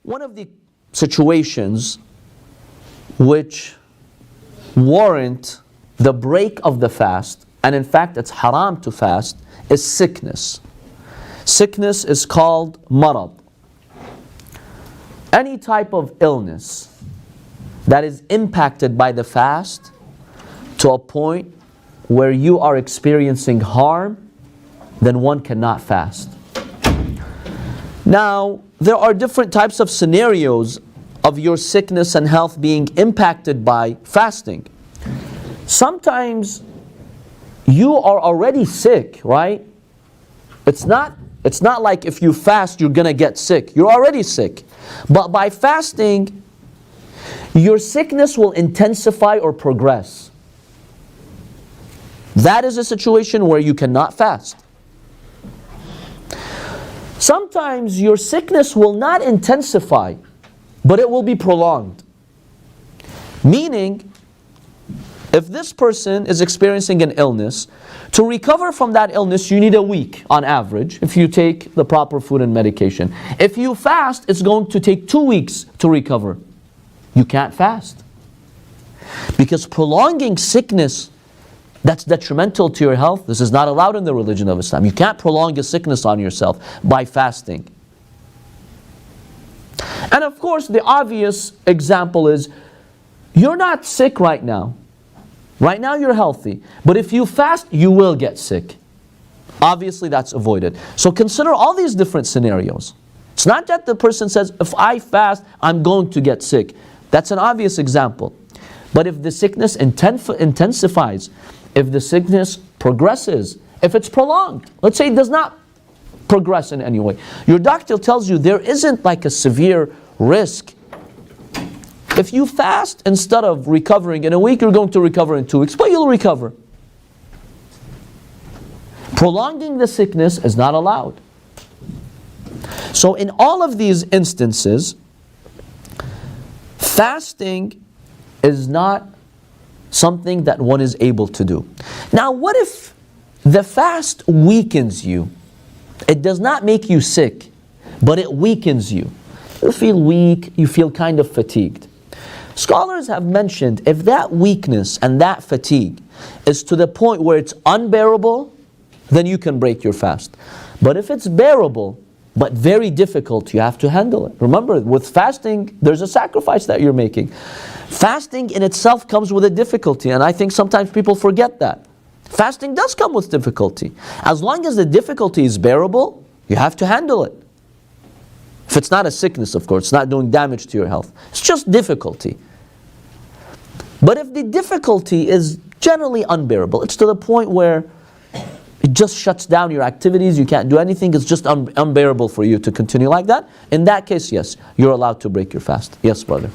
One of the situations which warrant the break of the fast, and in fact it's haram to fast, is sickness. Sickness is called marad. Any type of illness that is impacted by the fast to a point where you are experiencing harm, then one cannot fast. Now, there are different types of scenarios of your sickness and health being impacted by fasting. Sometimes you are already sick, right? It's not like if you fast you're gonna get sick. You're already sick. But by fasting, your sickness will intensify or progress. That is a situation where you cannot fast. Sometimes your sickness will not intensify, but it will be prolonged. Meaning, if this person is experiencing an illness, to recover from that illness you need a week on average if you take the proper food and medication. If you fast, it's going to take 2 weeks to recover. You can't fast. Because prolonging sickness that's detrimental to your health, this is not allowed in the religion of Islam. You can't prolong a sickness on yourself by fasting. And of course, the obvious example is, you're not sick right now. Right now you're healthy. But if you fast, you will get sick. Obviously that's avoided. So consider all these different scenarios. It's not that the person says, if I fast, I'm going to get sick. That's an obvious example. But if the sickness intensifies, if the sickness progresses, if it's prolonged, let's say it does not progress in any way, your doctor tells you there isn't like a severe risk. If you fast, instead of recovering in a week, you're going to recover in 2 weeks, but you'll recover. Prolonging the sickness is not allowed. So in all of these instances, fasting is not something that one is able to do. Now, what if the fast weakens you? It does not make you sick, but it weakens you. You feel weak, you feel kind of fatigued. Scholars have mentioned if that weakness and that fatigue is to the point where it's unbearable, then you can break your fast. But if it's bearable, but very difficult, you have to handle it. Remember, with fasting, there's a sacrifice that you're making. Fasting in itself comes with a difficulty, and I think sometimes people forget that. Fasting does come with difficulty. As long as the difficulty is bearable, you have to handle it. If it's not a sickness, of course, it's not doing damage to your health. It's just difficulty. But if the difficulty is generally unbearable, it's to the point where it just shuts down your activities, you can't do anything, it's just unbearable for you to continue like that, in that case, yes, you're allowed to break your fast. Yes, brother.